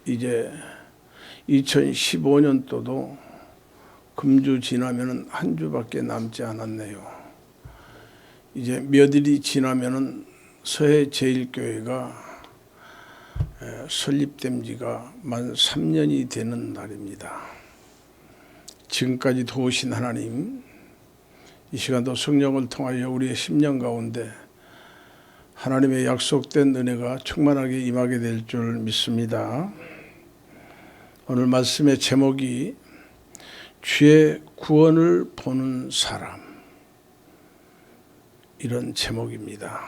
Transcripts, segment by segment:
이제 2015년도도 금주 지나면은 한 주밖에 남지 않았네요. 이제 몇일이 지나면은 서해 제일교회가 설립된 지가 만 3년이 되는 날입니다. 지금까지 도우신 하나님, 이 시간도 성령을 통하여 우리의 심령 가운데 하나님의 약속된 은혜가 충만하게 임하게 될 줄 믿습니다. 오늘 말씀의 제목이 주의 구원을 보는 사람, 이런 제목입니다.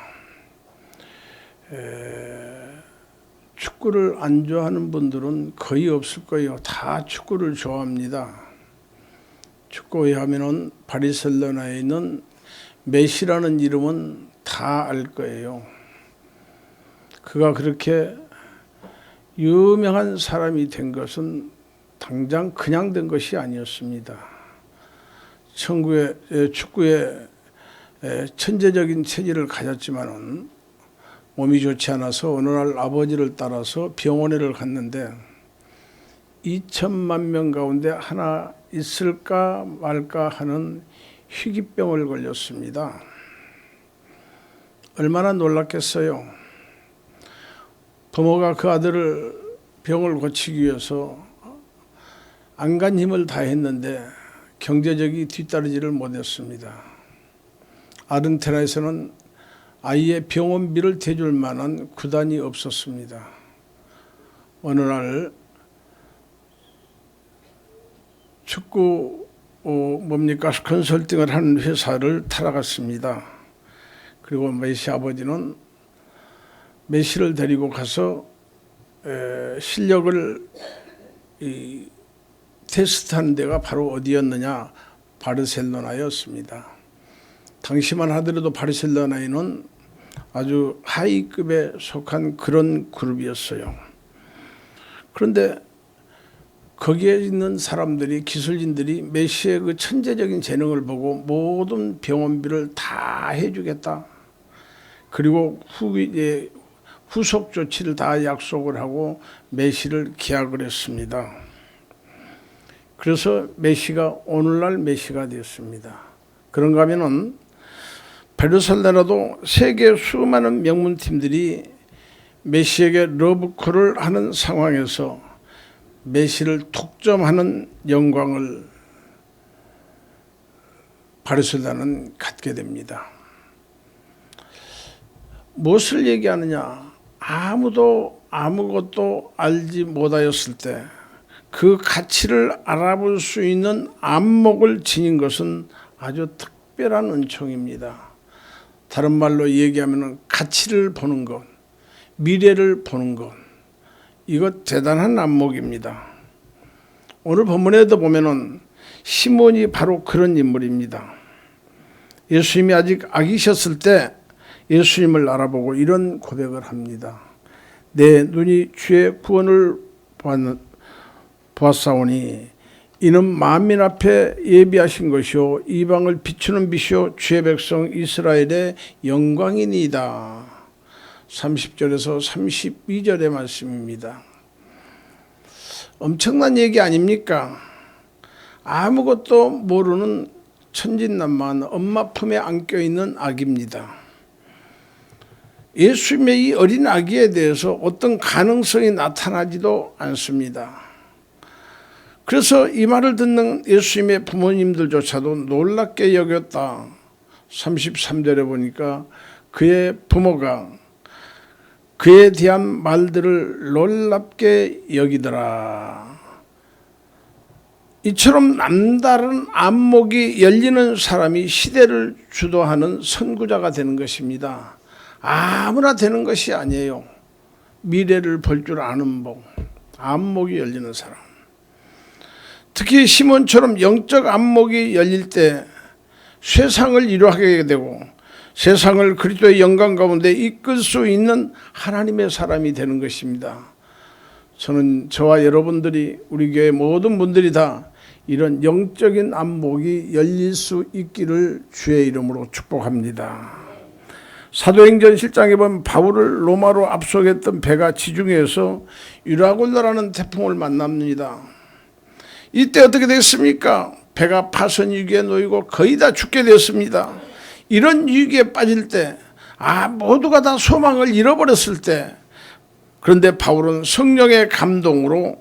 축구를 안 좋아하는 분들은 거의 없을 거예요. 다 축구를 좋아합니다. 축구에 하면은 바르셀로나에 있는 메시라는 이름은 다 알 거예요. 그가 그렇게 유명한 사람이 된 것은 당장 그냥 된 것이 아니었습니다. 축구에 천재적인 체질을 가졌지만은 몸이 좋지 않아서 어느 날 아버지를 따라서 병원에를 갔는데 2천만 명 가운데 하나 있을까 말까 하는 희귀병을 걸렸습니다. 얼마나 놀랐겠어요. 부모가 그 아들을 병을 고치기 위해서 안간 힘을 다했는데 경제적이 뒤따르지를 못했습니다. 아르헨티나에서는 아이의 병원비를 대줄 만한 구단이 없었습니다. 어느 날 축구 컨설팅을 하는 회사를 타러갔습니다. 그리고 메시 아버지는 메시를 데리고 가서 실력을 테스트하는 데가 바로 어디였느냐, 바르셀로나였습니다. 당시만 하더라도 바르셀로나에는 아주 하위급에 속한 그런 그룹이었어요. 그런데 거기에 있는 사람들이, 기술진들이 메시의 그 천재적인 재능을 보고 모든 병원비를 다 해주겠다. 그리고 후속 조치를 다 약속을 하고 메시를 계약을 했습니다. 그래서 메시가 오늘날 메시가 되었습니다. 그런가 하면은 바르셀로나도 세계 수많은 명문팀들이 메시에게 러브콜을 하는 상황에서 메시를 독점하는 영광을 바르셀로나는 갖게 됩니다. 무엇을 얘기하느냐? 아무도 아무것도 알지 못하였을 때 그 가치를 알아볼 수 있는 안목을 지닌 것은 아주 특별한 은총입니다. 다른 말로 얘기하면 가치를 보는 것, 미래를 보는 것, 이것 대단한 안목입니다. 오늘 본문에도 보면은 시몬이 바로 그런 인물입니다. 예수님이 아직 아기셨을 때 예수님을 알아보고 이런 고백을 합니다. 내 눈이 주의 구원을 보았사오니 이는 만민 앞에 예비하신 것이요 이방을 비추는 빛이요 주의 백성 이스라엘의 영광이니이다. 30절에서 32절의 말씀입니다. 엄청난 얘기 아닙니까? 아무것도 모르는 천진난만 엄마 품에 안겨있는 아기입니다. 예수님의 이 어린 아기에 대해서 어떤 가능성이 나타나지도 않습니다. 그래서 이 말을 듣는 예수님의 부모님들조차도 놀랍게 여겼다. 33절에 보니까 그의 부모가 그에 대한 말들을 놀랍게 여기더라. 이처럼 남다른 안목이 열리는 사람이 시대를 주도하는 선구자가 되는 것입니다. 아무나 되는 것이 아니에요. 미래를 볼 줄 아는 복, 안목이 열리는 사람. 특히 시몬처럼 영적 안목이 열릴 때 세상을 이루하게 되고 세상을 그리스도의 영광 가운데 이끌 수 있는 하나님의 사람이 되는 것입니다. 저는 저와 여러분들이, 우리 교회 모든 분들이 다 이런 영적인 안목이 열릴 수 있기를 주의 이름으로 축복합니다. 사도행전 7장에 보면 바울을 로마로 압송했던 배가 지중해에서 유라굴라라는 태풍을 만납니다. 이때 어떻게 됐습니까? 배가 파선 위기에 놓이고 거의 다 죽게 됐습니다. 이런 위기에 빠질 때, 모두가 다 소망을 잃어버렸을 때, 그런데 바울은 성령의 감동으로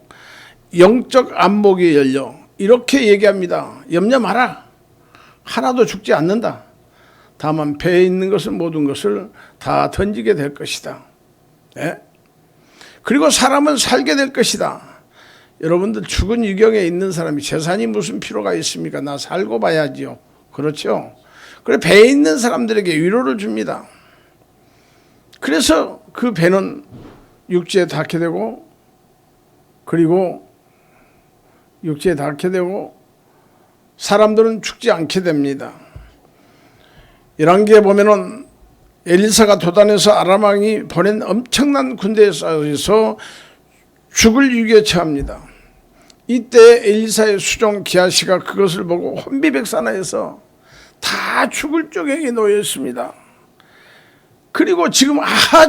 영적 안목이 열려 이렇게 얘기합니다. 염려 마라. 하나도 죽지 않는다. 다만 배에 있는 것은 모든 것을 다 던지게 될 것이다. 네? 그리고 사람은 살게 될 것이다. 여러분들 죽은 위경에 있는 사람이 재산이 무슨 필요가 있습니까? 나 살고 봐야지요. 그렇죠? 그래 배에 있는 사람들에게 위로를 줍니다. 그래서 그 배는 육지에 닿게 되고, 그리고 육지에 닿게 되고 사람들은 죽지 않게 됩니다. 열왕기에 보면은 엘리사가 도단에서 아람 왕이 보낸 엄청난 군대에 쌓여서 죽을 위기에 처합니다. 이때 엘리사의 수종 기하시가 그것을 보고 혼비백산하여서 다 죽을 쪽에 놓여 있습니다. 그리고 지금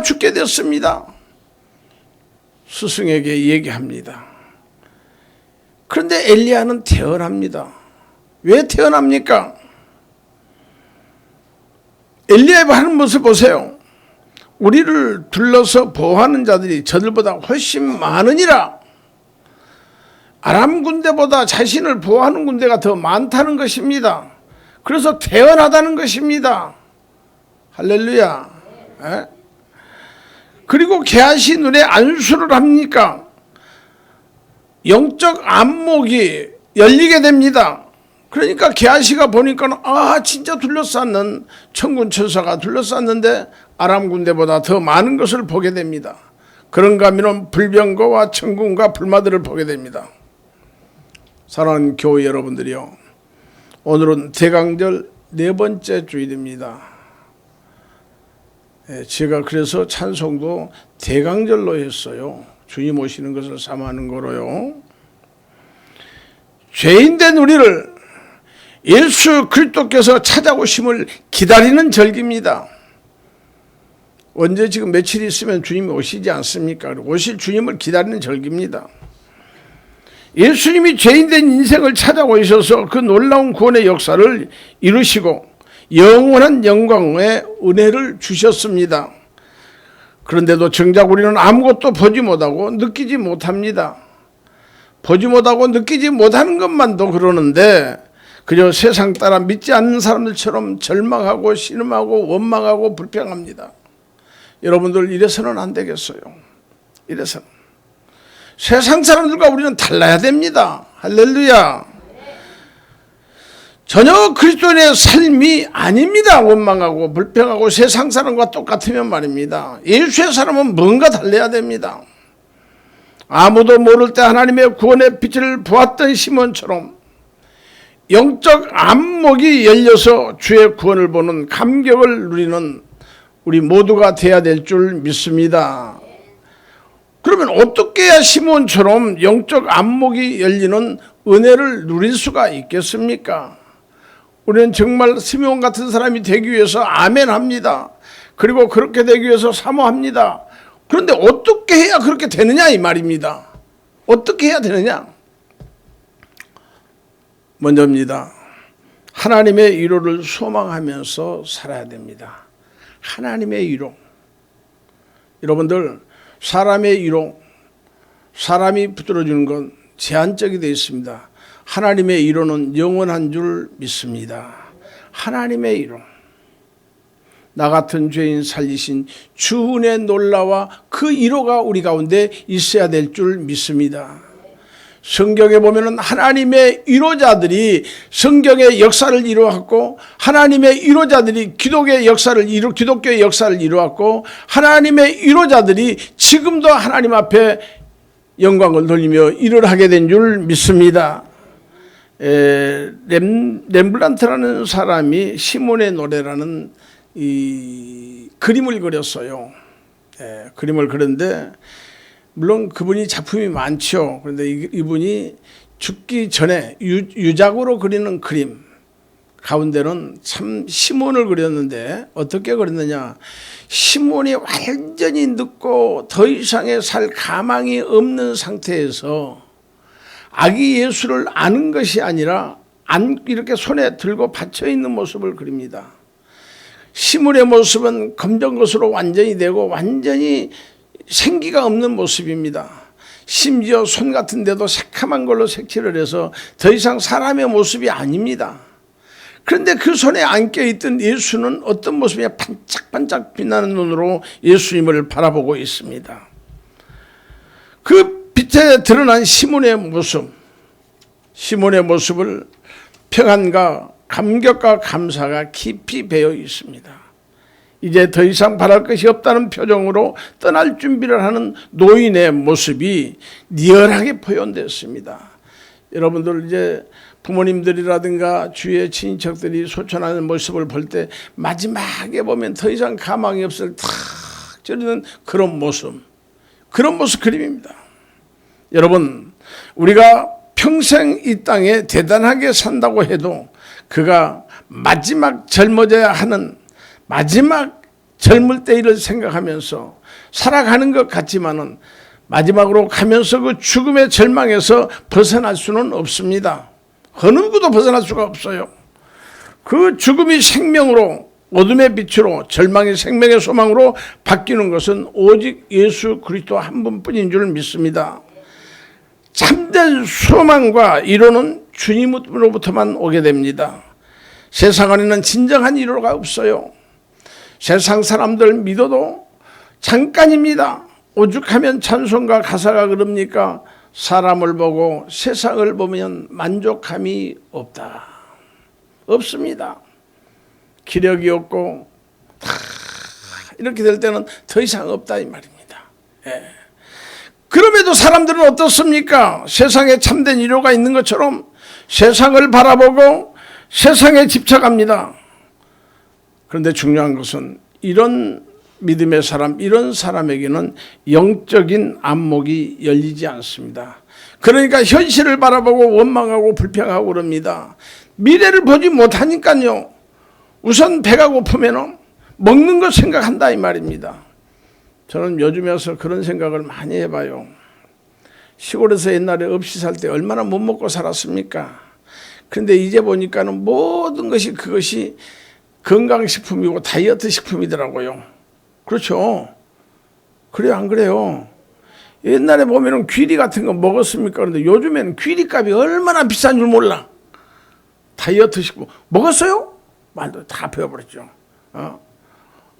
죽게 됐습니다. 스승에게 얘기합니다. 그런데 엘리야는 태어납니다. 왜 태어납니까? 엘리야의 하는 모습 보세요. 우리를 둘러서 보호하는 자들이 저들보다 훨씬 많으니라. 아람 군대보다 자신을 보호하는 군대가 더 많다는 것입니다. 그래서 태어나다는 것입니다. 할렐루야. 에? 그리고 게하시 눈에 안수를 합니까? 영적 안목이 열리게 됩니다. 그러니까 게하시가 보니까 진짜 둘러쌌는 천군 천사가 둘러쌌는데 아람 군대보다 더 많은 것을 보게 됩니다. 그런가 하면 불병거와 천군과 불마들을 보게 됩니다. 사랑하는 교회 여러분들이요, 오늘은 대강절 4번째 주일입니다. 제가 그래서 찬송도 대강절로 했어요. 주님 오시는 것을 삼하는 거로요. 죄인된 우리를 예수 그리스도께서 찾아오심을 기다리는 절기입니다. 언제 지금 며칠 있으면 주님이 오시지 않습니까? 오실 주님을 기다리는 절기입니다. 예수님이 죄인된 인생을 찾아오셔서 그 놀라운 구원의 역사를 이루시고 영원한 영광의 은혜를 주셨습니다. 그런데도 정작 우리는 아무것도 보지 못하고 느끼지 못합니다. 보지 못하고 느끼지 못하는 것만도 그러는데 그저 세상 따라 믿지 않는 사람들처럼 절망하고 신음하고 원망하고 불평합니다. 여러분들 이래서는 안 되겠어요. 이래서는 세상 사람들과 우리는 달라야 됩니다. 할렐루야. 전혀 그리스도인의 삶이 아닙니다. 원망하고 불평하고 세상 사람과 똑같으면 말입니다. 예수의 사람은 뭔가 달라야 됩니다. 아무도 모를 때 하나님의 구원의 빛을 보았던 시몬처럼 영적 안목이 열려서 주의 구원을 보는 감격을 누리는 우리 모두가 되어야 될 줄 믿습니다. 그러면 어떻게 해야 시몬처럼 영적 안목이 열리는 은혜를 누릴 수가 있겠습니까? 우리는 정말 시몬 같은 사람이 되기 위해서 아멘 합니다. 그리고 그렇게 되기 위해서 사모합니다. 그런데 어떻게 해야 그렇게 되느냐 이 말입니다. 어떻게 해야 되느냐? 먼저입니다. 하나님의 위로를 소망하면서 살아야 됩니다. 하나님의 위로. 여러분들 사람의 위로, 사람이 붙들어주는 건 제한적이 되어 있습니다. 하나님의 위로는 영원한 줄 믿습니다. 하나님의 위로. 나 같은 죄인 살리신 주 은혜의 놀라와 그 위로가 우리 가운데 있어야 될 줄 믿습니다. 성경에 보면은 하나님의 위로자들이 성경의 역사를 이루었고 하나님의 위로자들이 기독교의 역사를 이루었고 하나님의 위로자들이 지금도 하나님 앞에 영광을 돌리며 일을 하게 된 줄 믿습니다. 렘브란트라는 사람이 시몬의 노래라는 이 그림을 그렸어요. 그림을 그렸는데 물론 그분이 작품이 많죠. 그런데 이분이 죽기 전에 유작으로 그리는 그림, 가운데는 참 시몬을 그렸는데 어떻게 그렸느냐. 시몬이 완전히 늙고 더 이상의 살 가망이 없는 상태에서 아기 예수를 안은 것이 아니라 이렇게 손에 들고 받쳐 있는 모습을 그립니다. 시몬의 모습은 검정 것으로 완전히 되고 완전히 생기가 없는 모습입니다. 심지어 손 같은 데도 새카만 걸로 색칠을 해서 더 이상 사람의 모습이 아닙니다. 그런데 그 손에 안겨 있던 예수는 어떤 모습이냐. 반짝반짝 빛나는 눈으로 예수님을 바라보고 있습니다. 그 빛에 드러난 시몬의 모습을 평안과 감격과 감사가 깊이 배어 있습니다. 이제 더 이상 바랄 것이 없다는 표정으로 떠날 준비를 하는 노인의 모습이 리얼하게 표현됐습니다. 여러분들 이제 부모님들이라든가 주위의 친인척들이 소천하는 모습을 볼 때 마지막에 보면 더 이상 가망이 없을 탁 저리는 그런 모습 그림입니다. 여러분, 우리가 평생 이 땅에 대단하게 산다고 해도 그가 마지막 젊어져야 하는 마지막 젊을 때를 생각하면서 살아가는 것 같지만은 마지막으로 가면서 그 죽음의 절망에서 벗어날 수는 없습니다. 어느 누구도 벗어날 수가 없어요. 그 죽음이 생명으로, 어둠의 빛으로, 절망이 생명의 소망으로 바뀌는 것은 오직 예수 그리스도 한 분뿐인 줄 믿습니다. 참된 소망과 위로는 주님으로부터만 오게 됩니다. 세상 안에는 진정한 위로가 없어요. 세상 사람들 믿어도 잠깐입니다. 오죽하면 찬송가 가사가 그럽니까? 사람을 보고 세상을 보면 만족함이 없다. 없습니다. 기력이 없고 이렇게 될 때는 더 이상 없다 이 말입니다. 예. 그럼에도 사람들은 어떻습니까? 세상에 참된 위로가 있는 것처럼 세상을 바라보고 세상에 집착합니다. 그런데 중요한 것은 이런 믿음의 사람, 이런 사람에게는 영적인 안목이 열리지 않습니다. 그러니까 현실을 바라보고 원망하고 불평하고 그럽니다. 미래를 보지 못하니까요. 우선 배가 고프면 먹는 것 생각한다 이 말입니다. 저는 요즘에 와서 그런 생각을 많이 해봐요. 시골에서 옛날에 없이 살 때 얼마나 못 먹고 살았습니까? 그런데 이제 보니까는 모든 것이 그것이 건강식품이고 다이어트 식품이더라고요. 그렇죠? 그래요, 안 그래요? 옛날에 보면은 귀리 같은 거 먹었습니까? 그런데 요즘에는 귀리값이 얼마나 비싼 줄 몰라. 다이어트 식품 먹었어요? 말도 다 배워버렸죠.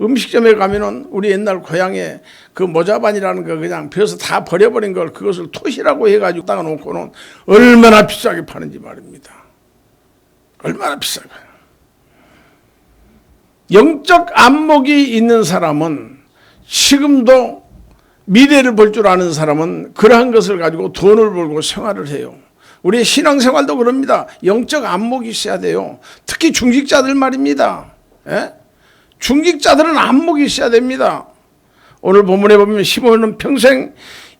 음식점에 가면은 우리 옛날 고향에 그 모자반이라는 거 그냥 베어서 다 버려버린 걸 그것을 토시라고 해가지고 따가 놓고는 얼마나 비싸게 파는지 말입니다. 얼마나 비싸요. 영적 안목이 있는 사람은 지금도 미래를 볼 줄 아는 사람은 그러한 것을 가지고 돈을 벌고 생활을 해요. 우리의 신앙생활도 그럽니다. 영적 안목이 있어야 돼요. 특히 중직자들 말입니다. 예? 중직자들은 안목이 있어야 됩니다. 오늘 본문에 보면 시몬은 평생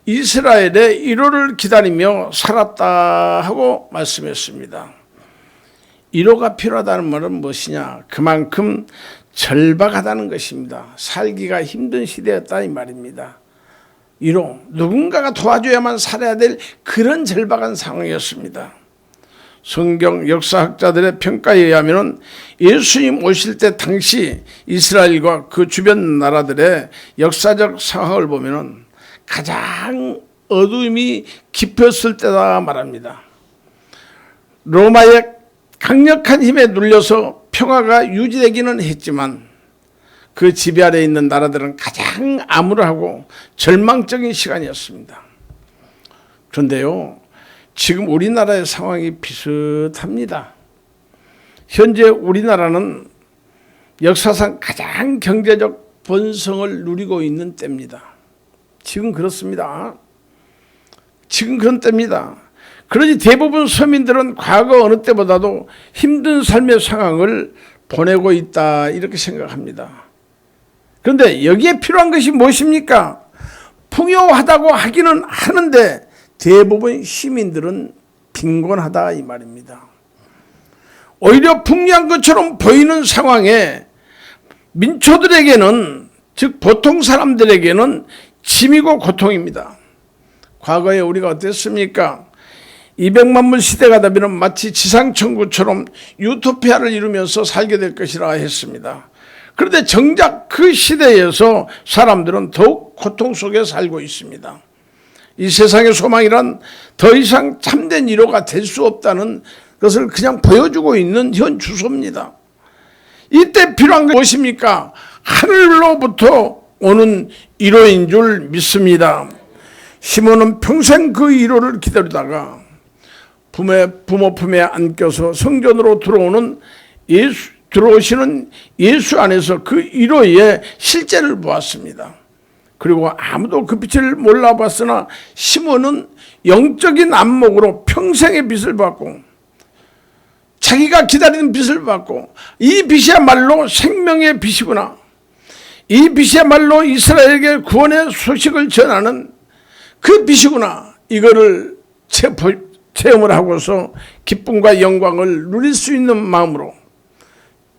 이스라엘의 위로를 기다리며 살았다 하고 말씀했습니다. 위로가 필요하다는 말은 무엇이냐? 그만큼 절박하다는 것입니다. 살기가 힘든 시대였다 이 말입니다. 위로, 누군가가 도와줘야만 살아야 될 그런 절박한 상황이었습니다. 성경 역사학자들의 평가에 의하면 예수님 오실 때 당시 이스라엘과 그 주변 나라들의 역사적 상황을 보면 가장 어둠이 깊었을 때다 말합니다. 로마의 강력한 힘에 눌려서 평화가 유지되기는 했지만 그 지배 아래에 있는 나라들은 가장 암울하고 절망적인 시간이었습니다. 그런데요, 지금 우리나라의 상황이 비슷합니다. 현재 우리나라는 역사상 가장 경제적 번성을 누리고 있는 때입니다. 지금 그렇습니다. 지금 그런 때입니다. 그러니 대부분 서민들은 과거 어느 때보다도 힘든 삶의 상황을 보내고 있다 이렇게 생각합니다. 그런데 여기에 필요한 것이 무엇입니까? 풍요하다고 하기는 하는데 대부분 시민들은 빈곤하다 이 말입니다. 오히려 풍요한 것처럼 보이는 상황에 민초들에게는, 즉 보통 사람들에게는 짐이고 고통입니다. 과거에 우리가 어땠습니까? 200만 물 시대가 되면 마치 지상천국처럼 유토피아를 이루면서 살게 될 것이라 했습니다. 그런데 정작 그 시대에서 사람들은 더욱 고통 속에 살고 있습니다. 이 세상의 소망이란 더 이상 참된 위로가 될 수 없다는 것을 그냥 보여주고 있는 현 주소입니다. 이때 필요한 게 무엇입니까? 하늘로부터 오는 위로인 줄 믿습니다. 시몬은 평생 그 위로를 기다리다가 부모 품에 안겨서 성전으로 들어오시는 예수 안에서 그 위로의 실제를 보았습니다. 그리고 아무도 그 빛을 몰라봤으나 시몬은 영적인 안목으로 평생의 빛을 받고 자기가 기다리는 빛을 받고, 이 빛이야말로 생명의 빛이구나, 이 빛이야말로 이스라엘에게 구원의 소식을 전하는 그 빛이구나, 이거를 체험을 하고서 기쁨과 영광을 누릴 수 있는 마음으로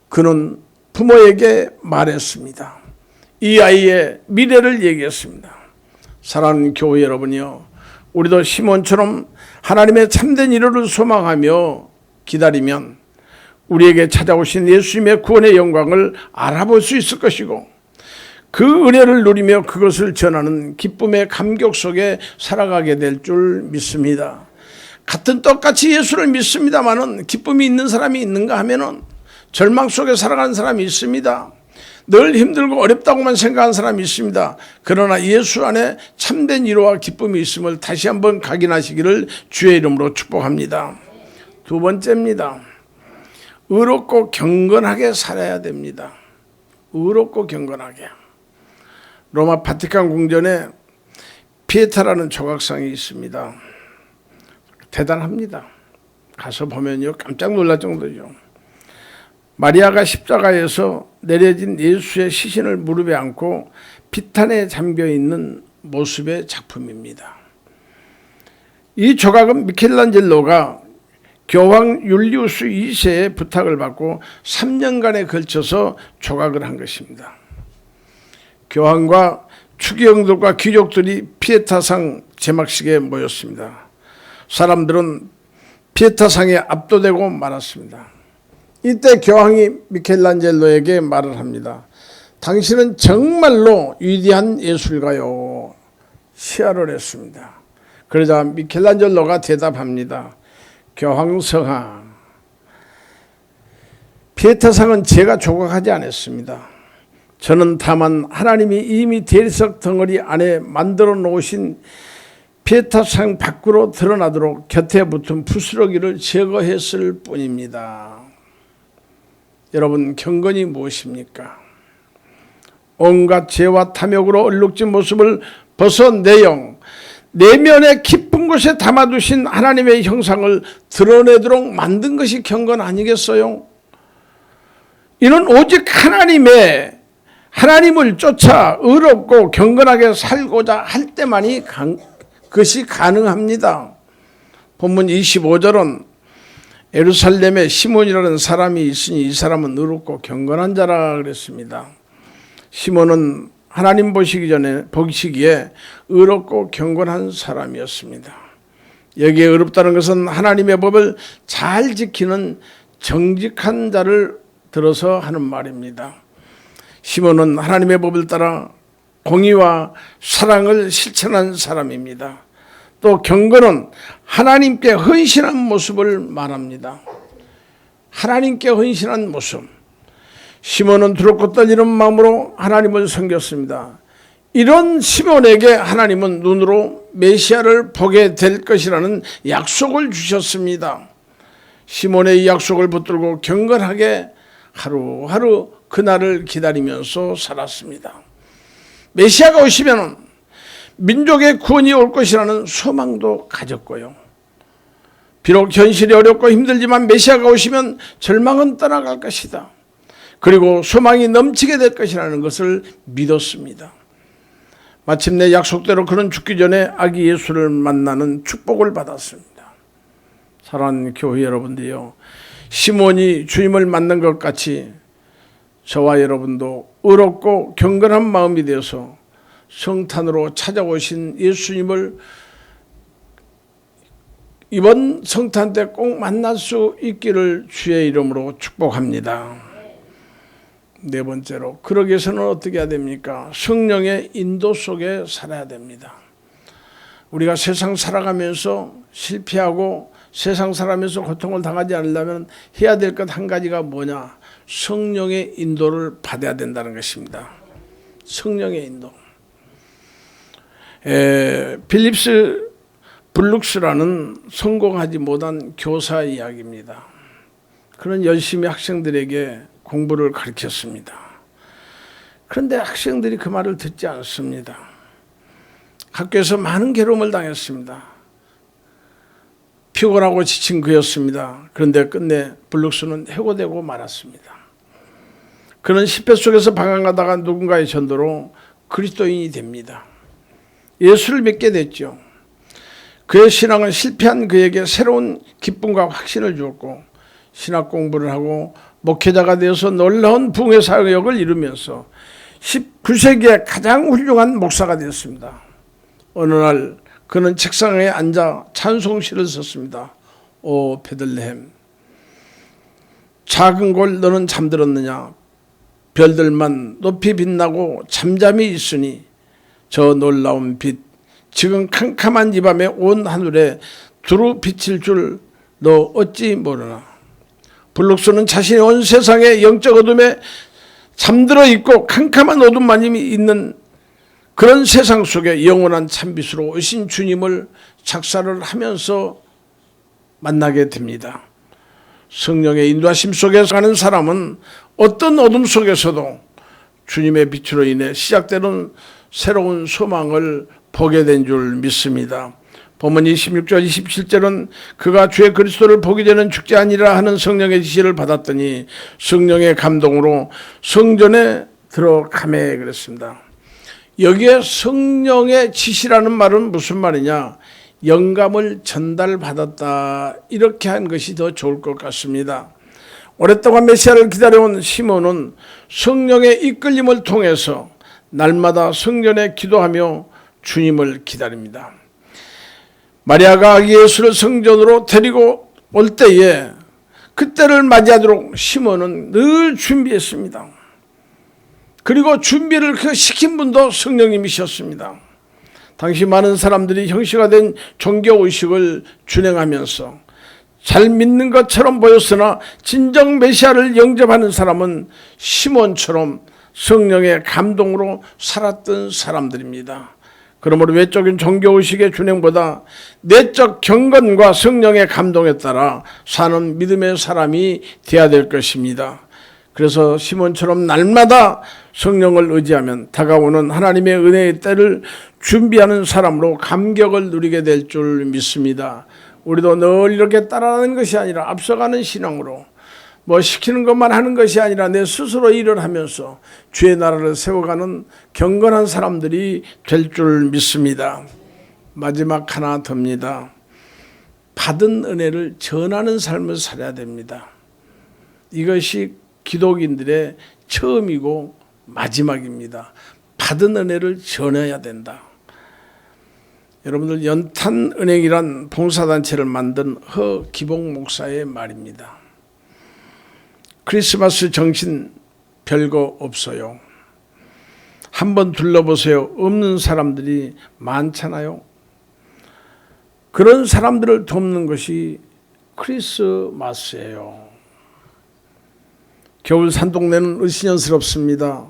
그는 부모에게 말했습니다. 이 아이의 미래를 얘기했습니다. 사랑하는 교회 여러분이요, 우리도 시몬처럼 하나님의 참된 위로를 소망하며 기다리면 우리에게 찾아오신 예수님의 구원의 영광을 알아볼 수 있을 것이고, 그 은혜를 누리며 그것을 전하는 기쁨의 감격 속에 살아가게 될 줄 믿습니다. 같은 똑같이 예수를 믿습니다마는 기쁨이 있는 사람이 있는가 하면은 절망 속에 살아가는 사람이 있습니다. 늘 힘들고 어렵다고만 생각하는 사람이 있습니다. 그러나 예수 안에 참된 위로와 기쁨이 있음을 다시 한번 각인하시기를 주의 이름으로 축복합니다. 두 번째입니다. 의롭고 경건하게 살아야 됩니다. 의롭고 경건하게. 로마 바티칸 궁전에 피에타라는 조각상이 있습니다. 대단합니다. 가서 보면요, 깜짝 놀랄 정도죠. 마리아가 십자가에서 내려진 예수의 시신을 무릎에 안고 비탄에 잠겨있는 모습의 작품입니다. 이 조각은 미켈란젤로가 교황 율리우스 2세의 부탁을 받고 3년간에 걸쳐서 조각을 한 것입니다. 교황과 추기경들과 귀족들이 피에타상 제막식에 모였습니다. 사람들은 피에타상에 압도되고 말았습니다. 이때 교황이 미켈란젤로에게 말을 합니다. 당신은 정말로 위대한 예술가요. 시야를 했습니다. 그러자 미켈란젤로가 대답합니다. 교황성하, 피에타상은 제가 조각하지 않았습니다. 저는 다만 하나님이 이미 대리석 덩어리 안에 만들어 놓으신 피에타상 밖으로 드러나도록 곁에 붙은 부스러기를 제거했을 뿐입니다. 여러분, 경건이 무엇입니까? 온갖 죄와 탐욕으로 얼룩진 모습을 벗어내영 내면의 깊은 곳에 담아두신 하나님의 형상을 드러내도록 만든 것이 경건 아니겠어요? 이는 오직 하나님을 쫓아 의롭고 경건하게 살고자 할 때만이 그것이 가능합니다. 본문 25절은 예루살렘에 시몬이라는 사람이 있으니 이 사람은 의롭고 경건한 자라 그랬습니다. 시몬은 하나님 보시기에 의롭고 경건한 사람이었습니다. 여기에 의롭다는 것은 하나님의 법을 잘 지키는 정직한 자를 들어서 하는 말입니다. 시몬은 하나님의 법을 따라 공의와 사랑을 실천한 사람입니다. 또 경건은 하나님께 헌신한 모습을 말합니다. 하나님께 헌신한 모습. 시몬은 두렵고 떨리는 마음으로 하나님을 섬겼습니다. 이런 시몬에게 하나님은 눈으로 메시아를 보게 될 것이라는 약속을 주셨습니다. 시몬의 이 약속을 붙들고 경건하게 하루하루 그날을 기다리면서 살았습니다. 메시아가 오시면 민족의 구원이 올 것이라는 소망도 가졌고요. 비록 현실이 어렵고 힘들지만 메시아가 오시면 절망은 떠나갈 것이다. 그리고 소망이 넘치게 될 것이라는 것을 믿었습니다. 마침내 약속대로 그는 죽기 전에 아기 예수를 만나는 축복을 받았습니다. 사랑하는 교회 여러분들요, 시몬이 주님을 만난 것 같이 저와 여러분도 의롭고 경건한 마음이 되어서 성탄으로 찾아오신 예수님을 이번 성탄 때 꼭 만날 수 있기를 주의 이름으로 축복합니다. 네 번째로, 그러기 위해서는 어떻게 해야 됩니까? 성령의 인도 속에 살아야 됩니다. 우리가 세상 살아가면서 실패하고 세상 살아가면서 고통을 당하지 않으려면 해야 될 것 한 가지가 뭐냐? 성령의 인도를 받아야 된다는 것입니다. 성령의 인도. 필립스 블룩스라는 성공하지 못한 교사 이야기입니다. 그는 열심히 학생들에게 공부를 가르쳤습니다. 그런데 학생들이 그 말을 듣지 않습니다. 학교에서 많은 괴로움을 당했습니다. 피곤하고 지친 그였습니다. 그런데 끝내 블룩스는 해고되고 말았습니다. 그는 10회 속에서 방황하다가 누군가의 전도로 그리스도인이 됩니다. 예수를 믿게 됐죠. 그의 신앙은 실패한 그에게 새로운 기쁨과 확신을 주었고, 신학 공부를 하고 목회자가 되어서 놀라운 부흥의 사역을 이루면서 19세기의 가장 훌륭한 목사가 되었습니다. 어느 날 그는 책상에 앉아 찬송시를 썼습니다. 오 베들레헴, 작은 골 너는 잠들었느냐? 별들만 높이 빛나고 잠잠히 있으니 저 놀라운 빛, 지금 캄캄한 이 밤에 온 하늘에 두루 비칠 줄 너 어찌 모르나? 블룩스는 자신이 온 세상의 영적 어둠에 잠들어 있고 캄캄한 어둠만 있는 그런 세상 속에 영원한 참빛으로 오신 주님을 작사를 하면서 만나게 됩니다. 성령의 인도하심 속에 사는 사람은 어떤 어둠 속에서도 주님의 빛으로 인해 시작되는 새로운 소망을 보게 된 줄 믿습니다. 본문 26절 27절은 그가 주의 그리스도를 보기 전에는 죽지 아니라 하는 성령의 지시를 받았더니 성령의 감동으로 성전에 들어가매 그랬습니다. 여기에 성령의 지시라는 말은 무슨 말이냐? 영감을 전달받았다, 이렇게 한 것이 더 좋을 것 같습니다. 오랫동안 메시아를 기다려온 시몬은 성령의 이끌림을 통해서 날마다 성전에 기도하며 주님을 기다립니다. 마리아가 예수를 성전으로 데리고 올 때에 그때를 맞이하도록 시몬은 늘 준비했습니다. 그리고 준비를 시킨 분도 성령님이셨습니다. 당시 많은 사람들이 형식화된 종교의식을 준행하면서 잘 믿는 것처럼 보였으나 진정 메시아를 영접하는 사람은 시몬처럼 성령의 감동으로 살았던 사람들입니다. 그러므로 외적인 종교의식의 준행보다 내적 경건과 성령의 감동에 따라 사는 믿음의 사람이 되어야 될 것입니다. 그래서 시몬처럼 날마다 성령을 의지하면 다가오는 하나님의 은혜의 때를 준비하는 사람으로 감격을 누리게 될 줄 믿습니다. 우리도 늘 이렇게 따라가는 것이 아니라 앞서가는 신앙으로, 뭐 시키는 것만 하는 것이 아니라 내 스스로 일을 하면서 주의 나라를 세워가는 경건한 사람들이 될 줄 믿습니다. 마지막 하나 더입니다. 받은 은혜를 전하는 삶을 살아야 됩니다. 이것이 기독인들의 처음이고 마지막입니다. 받은 은혜를 전해야 된다. 여러분들, 연탄은행이란 봉사단체를 만든 허기봉 목사의 말입니다. 크리스마스 정신 별거 없어요. 한번 둘러보세요. 없는 사람들이 많잖아요. 그런 사람들을 돕는 것이 크리스마스예요. 겨울 산동네는 으시년스럽습니다.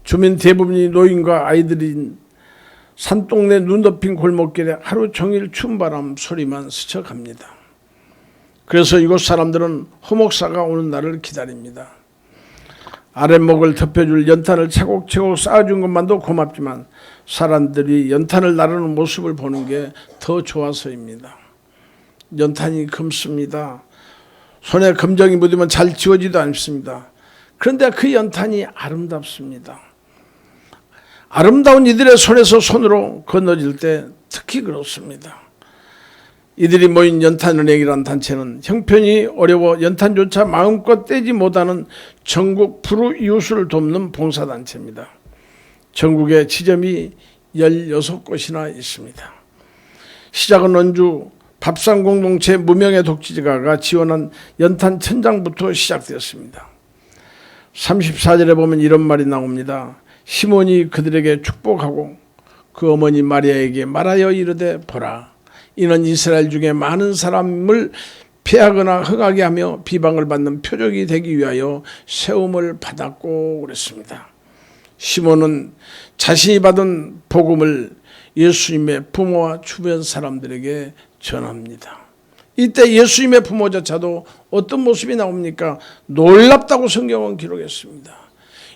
주민 대부분이 노인과 아이들인 산동네 눈 덮인 골목길에 하루 종일 춤바람 소리만 스쳐갑니다. 그래서 이곳 사람들은 허목사가 오는 날을 기다립니다. 아랫목을 덮여줄 연탄을 차곡차곡 쌓아준 것만도 고맙지만 사람들이 연탄을 나르는 모습을 보는 게 더 좋아서입니다. 연탄이 검습니다. 손에 검정이 묻으면 잘 지워지도 않습니다. 그런데 그 연탄이 아름답습니다. 아름다운 이들의 손에서 손으로 건너질 때 특히 그렇습니다. 이들이 모인 연탄은행이란 단체는 형편이 어려워 연탄조차 마음껏 떼지 못하는 전국 불우이웃을 돕는 봉사단체입니다. 전국에 지점이 16곳이나 있습니다. 시작은 원주 밥상공동체 무명의 독지가가 지원한 연탄 천장부터 시작되었습니다. 34절에 보면 이런 말이 나옵니다. 시몬이 그들에게 축복하고 그 어머니 마리아에게 말하여 이르되 보라, 이는 이스라엘 중에 많은 사람을 패하거나 흥하게 하며 비방을 받는 표적이 되기 위하여 세움을 받았고 그랬습니다. 시몬은 자신이 받은 복음을 예수님의 부모와 주변 사람들에게 전합니다. 이때 예수님의 부모조차도 어떤 모습이 나옵니까? 놀랍다고 성경은 기록했습니다.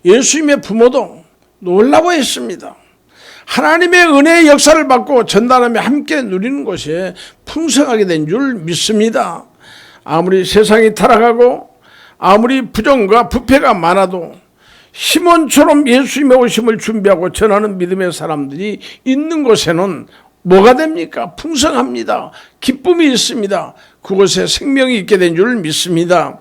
예수님의 부모도 놀라워했습니다. 하나님의 은혜의 역사를 받고 전달하며 함께 누리는 것에 풍성하게 된 줄 믿습니다. 아무리 세상이 타락하고 아무리 부정과 부패가 많아도 시몬처럼 예수님의 오심을 준비하고 전하는 믿음의 사람들이 있는 곳에는 뭐가 됩니까? 풍성합니다. 기쁨이 있습니다. 그곳에 생명이 있게 된 줄 믿습니다.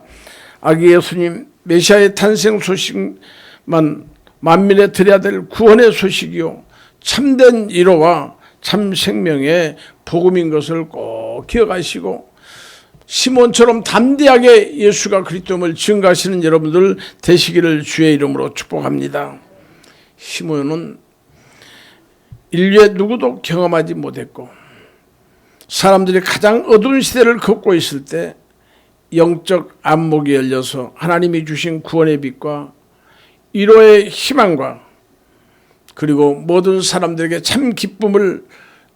아기 예수님 메시아의 탄생 소식만 만민에 드려야 될 구원의 소식이요 참된 위로와 참 생명의 복음인 것을 꼭 기억하시고 시몬처럼 담대하게 예수가 그리스도임을 증거하시는 여러분들 되시기를 주의 이름으로 축복합니다. 시몬은 인류의 누구도 경험하지 못했고 사람들이 가장 어두운 시대를 걷고 있을 때 영적 안목이 열려서 하나님이 주신 구원의 빛과 위로의 희망과 그리고 모든 사람들에게 참 기쁨을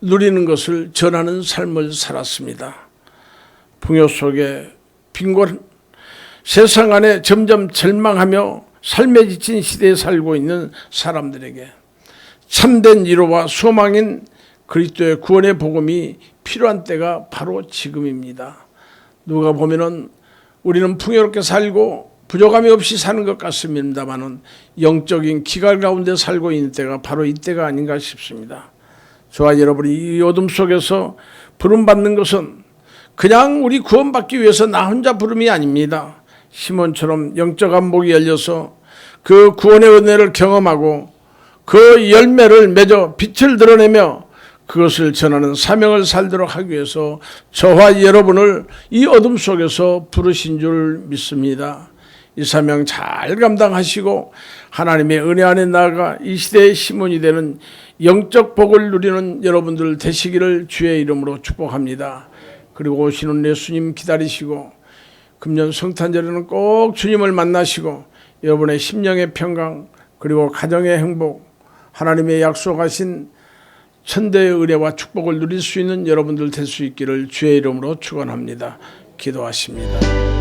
누리는 것을 전하는 삶을 살았습니다. 풍요 속에 빈곤 세상 안에 점점 절망하며 삶에 지친 시대에 살고 있는 사람들에게 참된 위로와 소망인 그리스도의 구원의 복음이 필요한 때가 바로 지금입니다. 누가 보면은 우리는 풍요롭게 살고 부족함이 없이 사는 것 같습니다만은 영적인 기갈 가운데 살고 있는 때가 바로 이때가 아닌가 싶습니다. 저와 여러분이 이 어둠 속에서 부름받는 것은 그냥 우리 구원받기 위해서 나 혼자 부름이 아닙니다. 시몬처럼 영적 안목이 열려서 그 구원의 은혜를 경험하고 그 열매를 맺어 빛을 드러내며 그것을 전하는 사명을 살도록 하기 위해서 저와 여러분을 이 어둠 속에서 부르신 줄 믿습니다. 이 사명 잘 감당하시고 하나님의 은혜 안에 나아가 이 시대의 시몬이 되는 영적 복을 누리는 여러분들 되시기를 주의 이름으로 축복합니다. 그리고 오시는 예수님 기다리시고 금년 성탄절에는 꼭 주님을 만나시고 여러분의 심령의 평강 그리고 가정의 행복 하나님의 약속하신 천대의 은혜와 축복을 누릴 수 있는 여러분들 될 수 있기를 주의 이름으로 축원합니다. 기도하십니다.